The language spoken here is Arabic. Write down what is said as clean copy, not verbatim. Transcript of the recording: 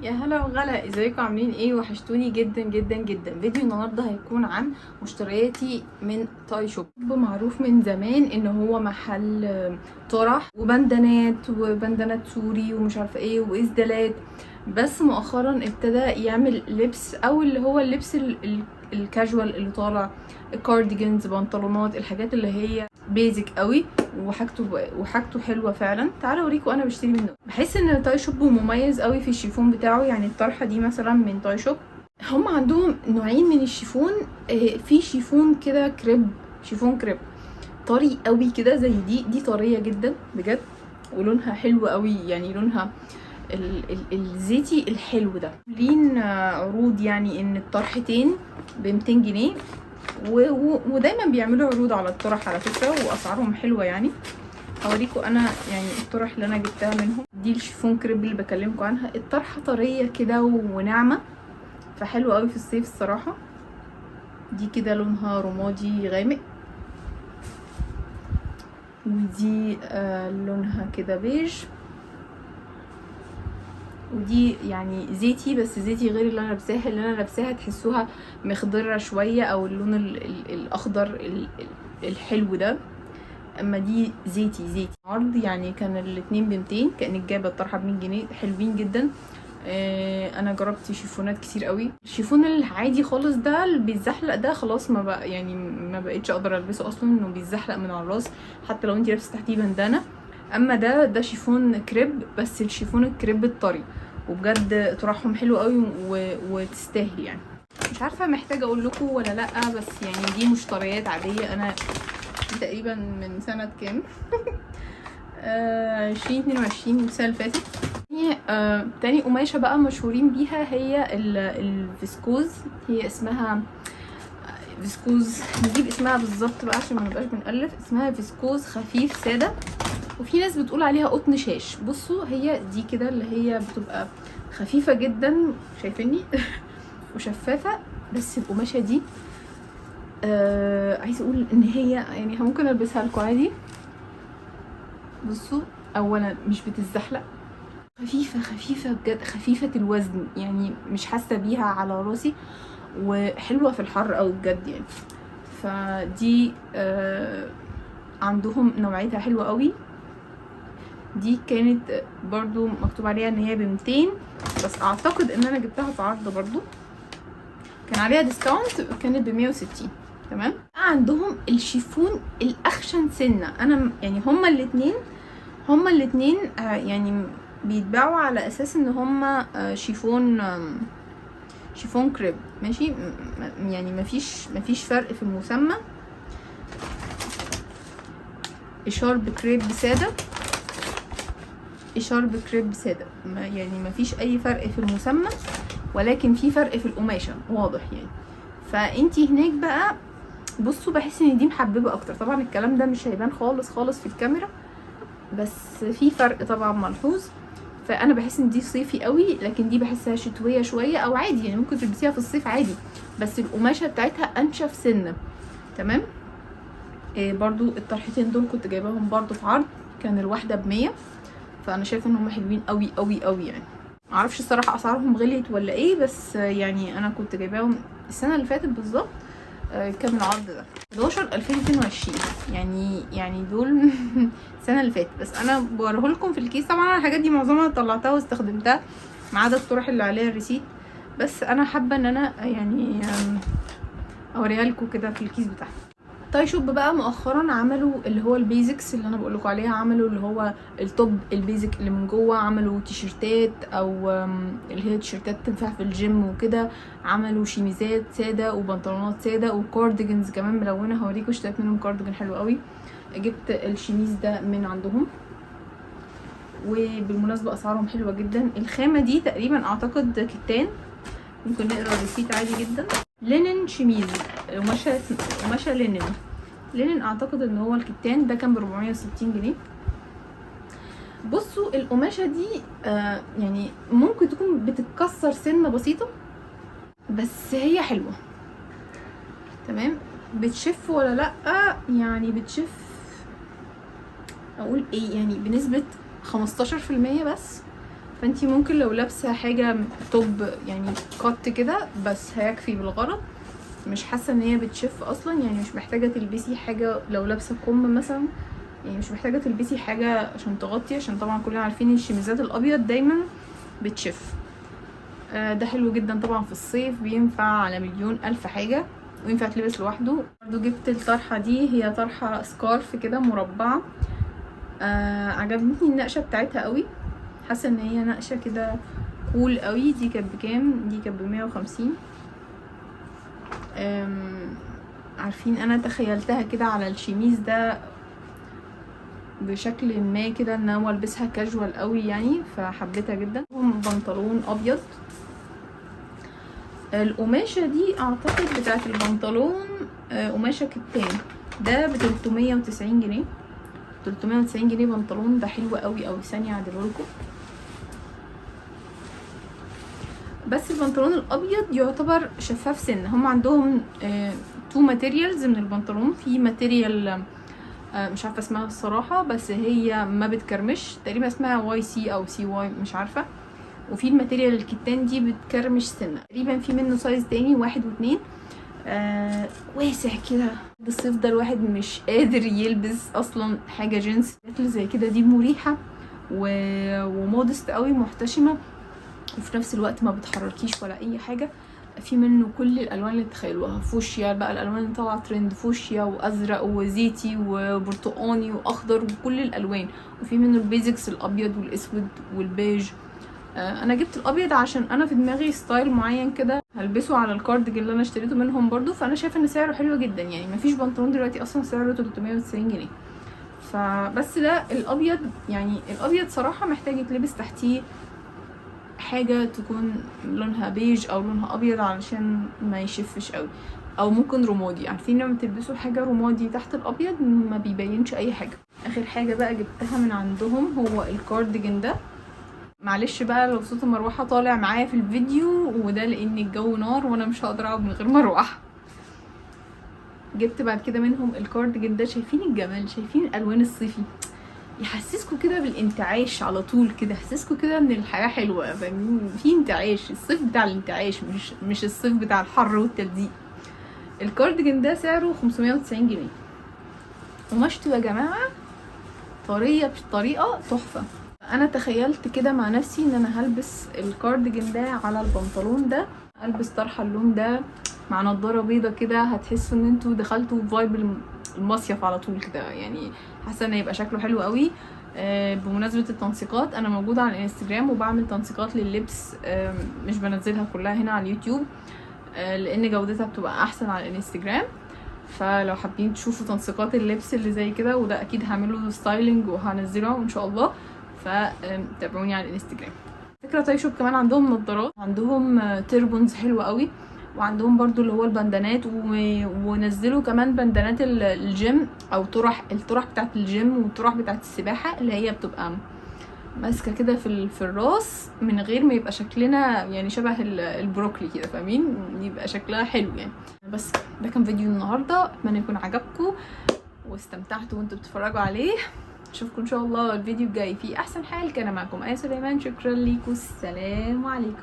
يا هلا وغلا، ازيكم عاملين ايه؟ وحشتوني جدا جدا جدا. فيديو النهارده هيكون عن مشترياتي من تاي شوب. معروف من زمان ان هو محل طرح وبندانات سوري ومش عارفه ايه واسدالات، بس مؤخرا ابتدى يعمل لبس، او اللي هو اللبس الكاجوال اللي طالع، الكارديجنز، بنطلونات، الحاجات اللي هي بيزك قوي وحاجته حلوه فعلا. تعالوا اوريكم انا بشتري منه. بحس ان تاي شوب مميز قوي في الشيفون بتاعه. يعني الطرحه دي مثلا من تاي شوب، هم عندهم نوعين من الشيفون. في شيفون كده كريب، شيفون كريب طري قوي كده، زي دي طريه جدا بجد، ولونها حلو قوي، يعني لونها الزيتي الحلو ده. لين عروض، يعني ان الطرحتين ب 200 جنيه، ودايما بيعملوا عروض على الطرح على فكره، واسعارهم حلوه. يعني هوريكم انا يعني الطرح اللي انا جبتها منهم. دي الشيفون كريب اللي بكلمكم عنها. الطرحه طريه كده وناعمه، فحلوه قوي في الصيف الصراحه. دي كده لونها رمادي غامق، ودي لونها كده بيج، ودي يعني زيتي، بس زيتي غير اللي انا لابساها. اللي انا لابساها تحسوها مخضره شويه، او اللون الاخضر الحلو ده. اما دي زيتي عرض، يعني كان الاتنين ب200، كانك جايبه الطرحه ب100 جنيه. حلوين جدا. انا جربت شيفونات كتير قوي. الشيفون العادي خالص ده اللي بيتزحلق ده خلاص ما بقى، يعني ما بقتش اقدر البسه اصلا، انه بيتزحلق من على الراس حتى لو انتي لابسه تحتيه بندانه. اما ده شيفون كريب، بس الشيفون الكريب الطري، وبجد طرحهم حلو قوي وتستاهل. يعني مش عارفه محتاجه اقول لكم ولا لا، بس يعني دي مشتريات عاديه. انا تقريبا من سنه كام 2022، السنه اللي فاتت. تاني قماشه بقى مشهورين بيها هي الفيسكوز. هي اسمها فيسكوز، نجيب اسمها بالظبط بقى عشان ما نبقاش بنألف. اسمها فيسكوز خفيف ساده، وفي ناس بتقول عليها قطن شاش. بصوا هي دي كده اللي هي بتبقى خفيفه جدا، شايفيني وشفافه. بس القماشه دي عايزه اقول ان هي يعني ممكن البسها لكم عادي. بصوا، اولا مش بتتزحلق، خفيفه بجد، خفيفه الوزن، يعني مش حاسه بيها على راسي، وحلوه في الحر قوي بجد يعني. فدي عندهم نوعيتها حلوه قوي. دي كانت برضو مكتوب عليها ان هي ب200، بس اعتقد ان انا جبتها في عرض برضو، كان عليها ديسكاونت، كانت ب160. تمام. عندهم الشيفون الاخشن سنه. انا يعني هما الاتنين يعني بيتباعوا على اساس ان هما شيفون كريب، ماشي. يعني مفيش فرق في المسمى. اشارب كريب ساده، اشارب كريب ساده، يعني مفيش اي فرق في المسمى، ولكن في فرق في القماشه واضح يعني. فانتي هناك بقى بصوا، بحس ان دي محببه اكتر. طبعا الكلام ده مش هيبان خالص خالص في الكاميرا، بس في فرق طبعا ملحوظ. فانا بحس ان دي صيفي قوي، لكن دي بحسها شتويه شويه، او عادي يعني ممكن تلبسيها في الصيف عادي، بس القماشه بتاعتها انشف سنه. تمام. برضو الطرحتين دول كنت جايباهم برضو في عرض، كان الواحده ب100. فانا شايفه ان هم حلوين قوي قوي قوي يعني. معرفش الصراحه اسعارهم غليت ولا ايه، بس يعني انا كنت جايباهم السنه اللي فاتت بالظبط. كان العرض ده 11/2022، يعني دول السنه اللي فاتت. بس انا بوريه لكم في الكيس. طبعا الحاجات دي معظمها طلعتها واستخدمتها، ما عدا الطرح اللي عليها الريسيت. بس انا حابه ان انا يعني اوريها لكم كده في الكيس بتاعها. تاي شوب بقى مؤخرا عملوا اللي هو البيزكس اللي انا بقولكوا عليها. عملوا اللي هو التوب البيزك اللي من جوه، عملوا تيشرتات، او اللي هي تيشرتات تنفع في الجيم وكده. عملوا شيميزات ساده وبنطلونات ساده وكارديجنز كمان ملونه. هوريكم اشتريت منهم كارديجن حلو قوي. جبت الشيميز ده من عندهم، وبالمناسبه اسعارهم حلوه جدا. الخامه دي تقريبا اعتقد كتان، ممكن نقرا الريسيت عادي جدا. لينن شيميز، قماشه لينن اعتقد ان هو الكتان ده كان ب460 جنيه. بصوا القماشه دي يعني ممكن تكون بتتكسر سنه بسيطه، بس هي حلوه. تمام. بتشف ولا لا؟ يعني بتشف، اقول ايه يعني بنسبه 15% بس. فانتي ممكن لو لابسه حاجه توب يعني قط كده بس هيكفي بالغرض، مش حاسه ان هي بتشف اصلا، يعني مش محتاجه تلبسي حاجه. لو لابسه كم مثلا يعني مش محتاجه تلبسي حاجه عشان تغطي، عشان طبعا كلنا عارفين الشميزات الابيض دايما بتشف. ده حلو جدا طبعا في الصيف، بينفع على مليون الف حاجه، وينفع تلبس لوحده. برضو جبت الطرحه دي، هي طرحه سكارف كده مربعه. عجبتني النقشه بتاعتها قوي، حاسه ان هي نقشه كده كول قوي. دي كانت بكام؟ دي كانت ب150. عارفين انا تخيلتها كده على الشميز ده بشكل ما كده، ان انا البسها كاجوال قوي يعني، فحبيتها جدا. بنطلون ابيض. القماشه دي اعتقد بتاعت البنطلون قماشه كتان، ده ب390 جنيه. 390 جنيه بنطلون، ده حلو قوي قوي. ثانيه اعدلهولكم. بس البنطلون الابيض يعتبر شفاف سنه. هم عندهم تو ماتيريالز من البنطلون. في ماتيريال مش عارفه اسمها الصراحه، بس هي ما بتكرمش، تقريبا اسمها واي سي او سي واي مش عارفه. وفي الماتيريال الكتان دي بتكرمش سنه. تقريبا في منه سايز تاني 1 و2. واسع كده. الصيف ده الواحد مش قادر يلبس اصلا حاجه جينز زي كده. دي مريحه ومودست قوي، محتشمه، وفي نفس الوقت ما بتحركيش ولا اي حاجه. في منه كل الالوان اللي تخيلوها. فوشيا بقى، الالوان اللي طالعه ترند، فوشيا وازرق وزيتي وبرتقاني واخضر وكل الالوان. وفي منه البيزكس، الابيض والاسود والبيج. انا جبت الابيض عشان انا في دماغي ستايل معين كده هلبسه على الكارديجان اللي انا اشتريته منهم برضو، فانا شايفه ان سعره حلو جدا. يعني مفيش بنطلون دلوقتي اصلا سعره 390 جنيه. فبس ده الابيض، يعني الابيض صراحه محتاج يتلبس تحتيه حاجه تكون لونها بيج او لونها ابيض علشان ما يشفش قوي، او ممكن رمادي. عارفين لما تلبسوا حاجه رمادي تحت الابيض ما بيبينش اي حاجه. اخر حاجه بقى جبتها من عندهم هو الكارديجان ده. معلش بقى لو صوت المروحه طالع معايا في الفيديو، وده لان الجو نار وانا مش هقدر اقعد من غير مروحه. جبت بعد كده منهم الكارديجان ده. شايفين الجمال؟ شايفين الالوان الصيفي؟ يحسسكوا كده بالانتعاش على طول كده، يحسسكوا كده ان الحياه حلوه، فاهمين؟ في انتعاش، الصيف بتاع الانتعاش، مش الصيف بتاع الحر والتلزيق. الكارديجان ده سعره 590 جنيه. قماشته يا جماعه طريه بطريقه تحفه. انا تخيلت كده مع نفسي ان انا هلبس الكارديجان ده على البنطلون ده، البس طرحه اللون ده مع نضاره بيضه كده، هتحسوا ان انتوا دخلتوا فايب المصيف على طول كده. يعني حاسه ان هيبقى شكله حلو قوي. بمناسبه التنسيقات، انا موجوده على الانستجرام وبعمل تنسيقات لللبس، مش بنزلها كلها هنا على اليوتيوب لان جودتها بتبقى احسن على الانستجرام. فلو حابين تشوفوا تنسيقات اللبس اللي زي كده، وده اكيد هعمله ستايلنج وهنزله ان شاء الله، فتابعوني على الانستجرام. فكره طاي شوب كمان عندهم نظارات، عندهم تيربونز حلوه قوي، وعندهم برضو اللي هو البندانات، ونزلوا كمان بندانات الجيم او الطرح بتاعت الجيم والطرح بتاعت السباحه اللي هي بتبقى ماسكه كده في الراس من غير ما يبقى شكلنا يعني شبه البروكلي كده، فاهمين؟ يبقى شكلها حلو يعني. بس ده كان فيديو النهارده، اتمنى يكون عجبكم واستمتعتوا وانتوا بتتفرجوا عليه. اشوفكم ان شاء الله الفيديو الجاي في احسن حال. كان معكم آية سليمان، شكرا ليكم، السلام عليكم.